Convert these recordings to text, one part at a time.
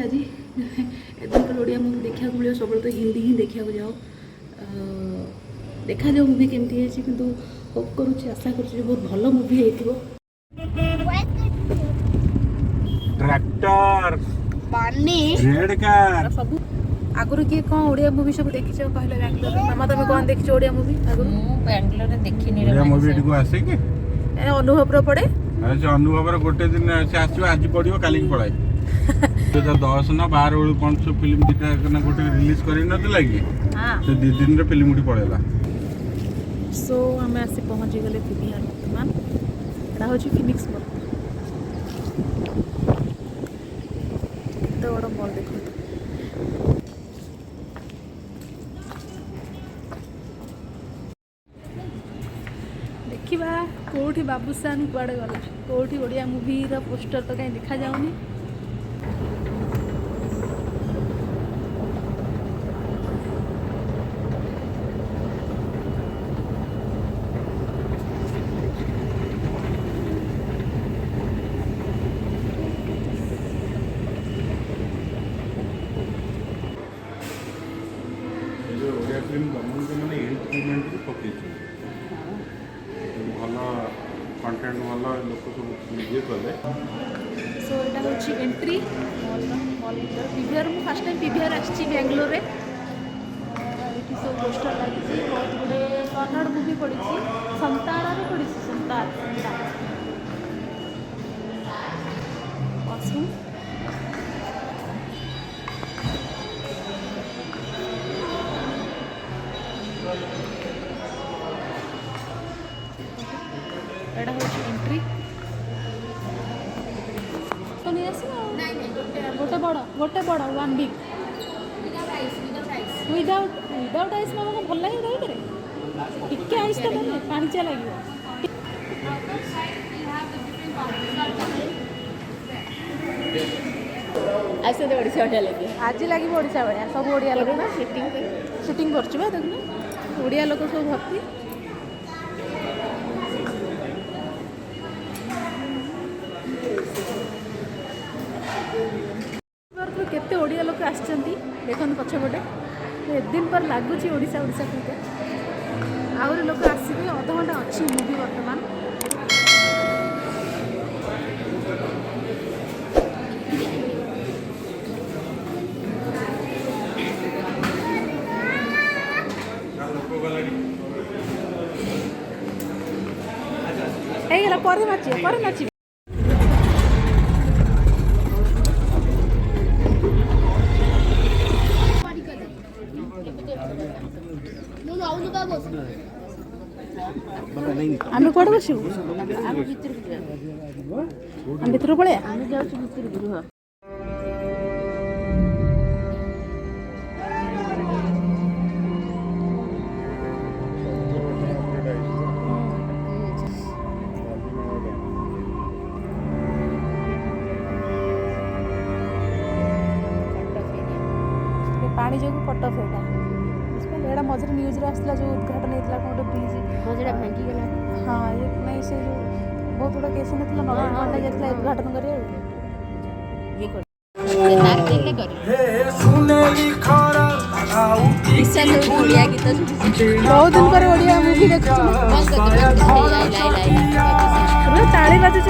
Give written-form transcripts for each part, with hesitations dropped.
आज एकदम तो ओडिया मुवी देखा मिले सब तो हिंदी ही देखा जाओ देखा जाओ मुवी केमती है कि होप करुच्ची आशा करुच्ची बहुत भल मुवी है ट्रैक्टर रेड कार सब आगुरी किए कौन ओडिया मुवी सब देखी कहले बैंगलोर मामा तुम कौन देखी ओडिया मुवी आगुरी बैंगलोर देखी ओडिया मूवी को आसे कि अनुभव रो पड़े आज अनुभव गोटे दिन से आसो आज पड़ो काली पड़ाई 2010 ना 12 बेलू कौन सब फिल्म दीटा गोटे रिलीज कर लगे से 2 दिन रे फिल्म उठी पड़ेला सो आम आसी पहुँची गले पीवीआर वर्तमान एटा हूँ फिनिक्स मॉल तो बड़ा मॉल देखो देखा कौटी बाबूसान कुआड़े गला कौटी ओडिया मूवी पोस्टर तो कहीं देखा जाऊनी फिल्म दमन के मैंने एंटरटेनमेंट भी पकई भल कंटेंट भल लोक सब ये कले सो यहाँ हूँ एंट्री मॉल पीवीआर मुझे फास्ट टाइम पीवीआर आसी बेंगलोर ये सब पोस्टर लगी बहुत गुड़े कन्नड़ मुवी पड़ी संतार पड़ी संतार वाशरूम एटा हूँ एंट्री तो नहीं आस गोटे बड़ वन बिग विदाउट आइस मामा को भल लगे रही टिके आइस तो ना पाणिचिया लगे आज ओडिशा बढ़िया लगे आज लगे ओडिशा भाया सब ओडिया लोग ना शूटिंग कर देखना ओडिया लोग सब भर्ती केते ओडिया लोक आछंती देखन पछपटे दिन पर लगुच ओडिशा ओडिशा कहते आहुरी लोक आसवे अध घंटा अच्छी मूवी वर्तमान पर नाची आम कौट बसू भितर पड़े पानी जो कट ऑफ एटा मझे न्यूज आसला जो उद्घाटन होता गोटे ब्रिज मझा भांगीगला हाँ ये नहीं से जो बहुत बड़ा केस नहीं नवीन पांडा जाता उद्घाटन कर बहुत दिन पर ओडिया मूवी देख ताली बाजू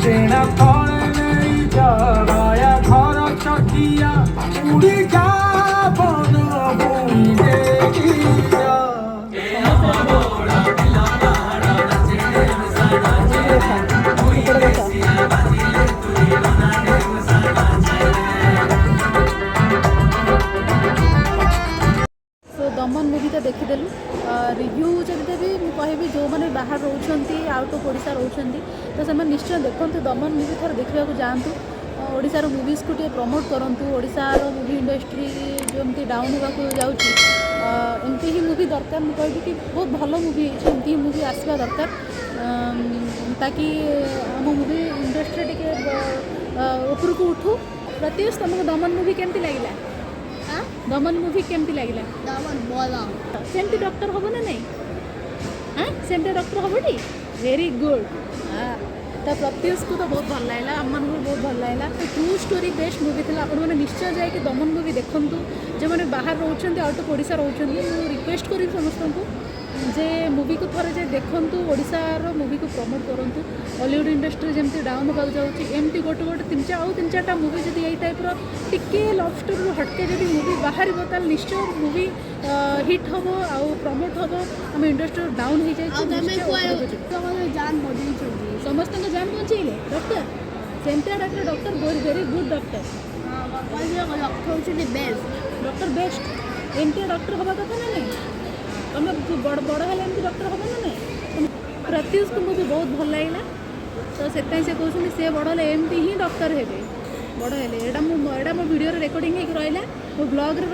देना थोड़े नहीं जगाया घर चकिया उड़ी जा बन भूमि देगिया दमन मुवीटा देखीदेलु रिव्यू जब देवी मुझे जो मैंने बाहर रोच आउट ऑफ ओडिशा रोच तो से निश्चय देखते दमन मुवी थोड़ा देखा जातु ओडिशार मुवीज को टे प्रमोट करूँ ओडिशार मुवी इंडस्ट्री जमी डाउन होगा जाऊँगी एमती ही मुवी दरकार मुझे कहबी कि बहुत भल मुवी एमती ही मुवी आसवा दरकार ताकि आम मुवी इंडस्ट्री टे उपरको उठू प्रत्युष तुमको दमन मुवी केमती लगे दमन मुवी केमती लगे दमन बोला सेमती डॉक्टर हम ना नहीं हाँ सेमती डॉक्टर हमटी वेरी गुड हाँ तो प्रत्युष को तो बहुत भल लगा आम को बहुत भल लगा तो ट्रू स्टोरी बेस्ट मुवी थी आप निश्चय जाकि दमन मुवी देखूँ जो मैंने बाहर रोच आउट ऑफ ओडिशा रोच रिक्वेस्ट करी समस्त को जे मूवी को थोड़े जे देखूँ ओडिशार मूवी को प्रमोट करूँ हॉलीवुड इंडस्ट्री जमी डाउन होगा जाऊँगी एमती गोटे गोटे तीन चार्टा मूवी जब यही टाइप्र टिके लव स्टोरी हटके जब मूवी बाहर ताल निश्चय मूवी हिट हम आउ प्रमोट हम आम इंडस्ट्री डाउन हो जाए जान बजे समस्त जान बचेले डॉक्टर सेमती doctor doctor very good doctor best doctor best एमती डॉक्टर हवा कथा ना नहीं तुम बड़ बड़ हेल्ला डॉक्टर हम ना नहीं प्रत्युष को मुझे बहुत भल लगा तो से कहते सी बड़ हेल्ले एमती ही डॉक्टर हे बड़ हेल्ले यहाँ मो वीडियो रेकर्डिंग हो रहा मो ब्लॉग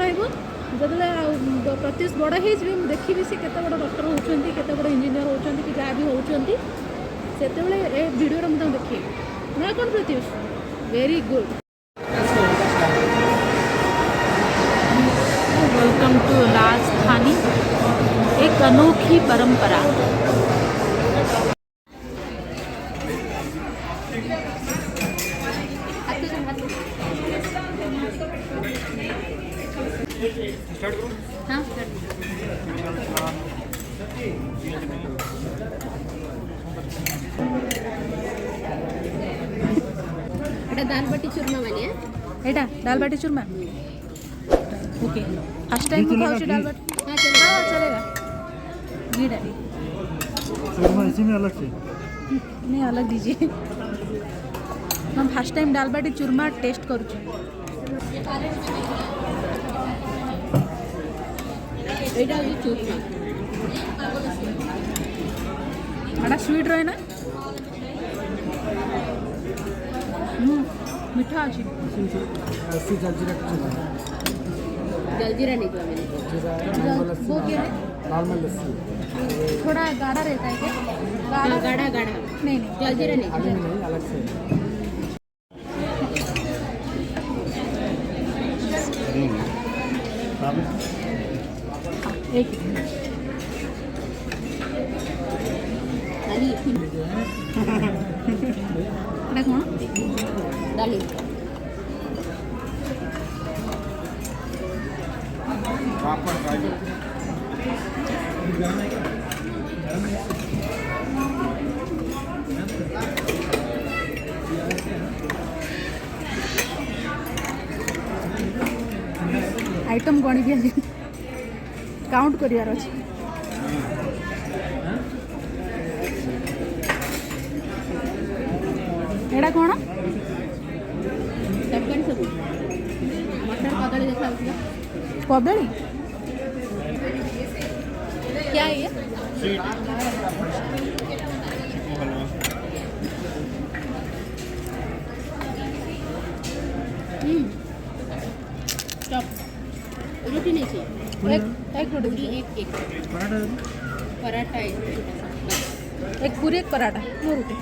जो प्रत्युष बड़ हो देखी सी केते बड़ डॉक्टर होती केते बड़ इंजीनियर होती कि जहाँ भी होती से वीडियो मुझे देखी ना कौन Pratyush very good welcome to राजधानी एक अनोखी परंपरा हाँ दाल बाटी चूरमा माने एटा दाल बाटी चूरमा ओके फर्स्ट टाइम को खाऊँ दाल बाटी हाँ चलेगा घी डाली चूरमा इसी में अलग से नहीं अलग दीजिए हम फर्स्ट टाइम दाल बाटी चूरमा टेस्ट करूँ एटा होची चूरमा एटा स्वीट रहे ना मीठा अच्छी लस्सी जलजीरा चूरमा जलजीरा नहीं तो मैंने नॉर्मल लस्सी वो क्या है नॉर्मल लस्सी थोड़ा गाढ़ा रहता है क्या हाँ, गाढ़ा गाढ़ा नहीं नहीं जलजीरा नहीं अभी नहीं अलग से एक दाली एटा कौन दाली आइटम गणी दिया काउंट करार अच्छे एटा कौन तरकारी सब मटर कदली देखा कदली क्या है ये चॉप रोटी नहीं चाहिए एक रोटी पूरी एक पराठा एक छोटा सा एक पूरी एक पराठा दो रोटी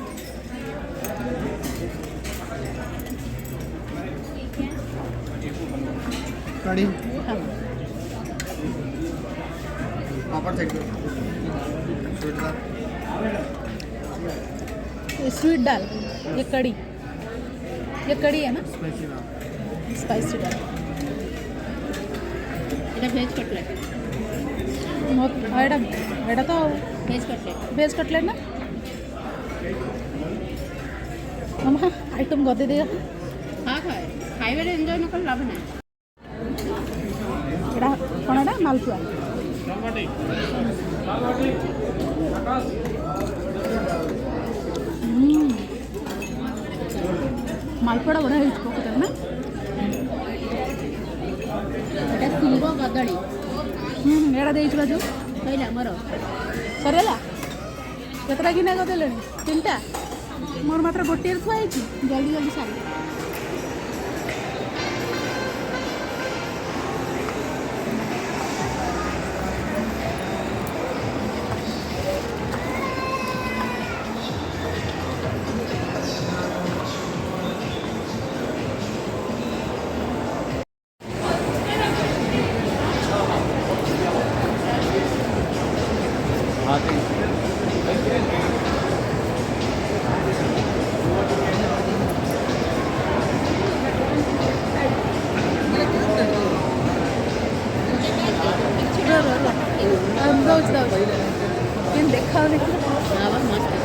कड़ी हाँ पापड़ चेक ये स्वीट दाल ये कड़ी है ना स्पाइसी ना स्पाइसी दाल এটা ভেজ কটলেট এটা তো ভেজ কটলেট ভেজ कटलेट ना मामा आइटम गदे दिया হ্যাঁ খায় খাইবারে এনজয় না করলে লাভ নাই এটা কোন এটা মালপুয়া मालपुआ बड़ा है पकड़ ना এটা ସିମ୍ବ କଦଳୀ एड़ा दे जो କହିଲା ଆମର सरेला केतटा गिना गदेले तीनटा मोर मात्र गोटे थुआ ଜଲ୍ଦି ଜଲ୍ଦି ସାରି हाँ ଦଉଛି କେମିତି ଦେଖାଉନି हाँ बस मस्त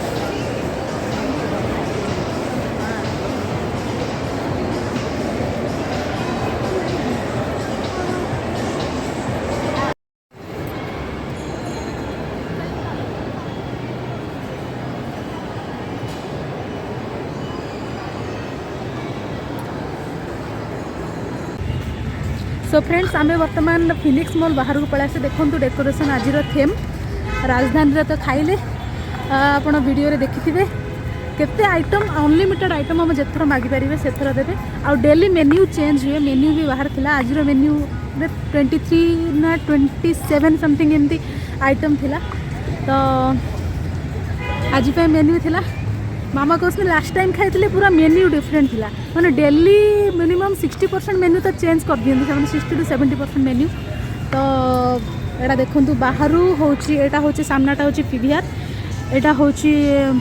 सो फ्रेंड्स आम बर्तमान फिनिक्स मॉल बाहर को पलैसे देखूँ डेकोरेशन आज थीम राजधानी तो खाइले आप वीडियो रे देखिथिबे केते आइटम अनलिमिटेड आइटम हम जेथर मागी पारे से थर देवे आ डेली मेन्यू चेंज हुए मेन्यू भी बाहर थिला आज मेन्यू रे 23 ना 27 समथिंग एमती आइटम थिला तो आज पे मेन्यू थिला मामा कहते लास्ट टाइम खाई पूरा मेन्यू डिफरेंट थिला माने डेली मिनिमम 60% मेन्यू तो चेंज कर दियंती से 60 to 70% मेन्यू तो एटा देखूँ बाहर होटा हूँ सामनाटा हूँ पीवीआर एटा हूँ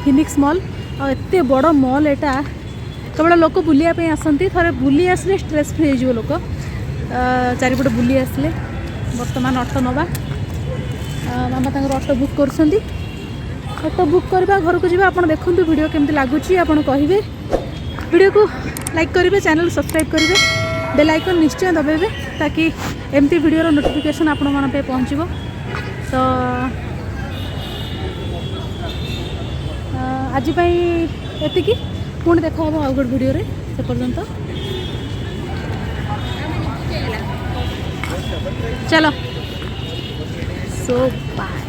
फिनिक्स मॉल और एत बड़ मॉल एटा केवल लोक बुलायापी आसती थे बुली आसले स्ट्रेस फ्री हो लोक चारिपटे बुली आसले बर्तमान ऑटो नवा मामा तंगर ऑटो बुक कर ऑटो बुक करवा घर को जावा आपन देखंतु वीडियो केमती लागुची आपन कहिबे वीडियो को लाइक करिवे चैनल सब्सक्राइब करिवे बेल आइकन निश्चय दबाइबे ताकि एमती वीडियो नोटिफिकेशन आपण मन पे पहुँचबो तो आज एतिकी पुणी देखा हम आउ गोटे वीडियो रे से पर्यंत चलो सो बाय।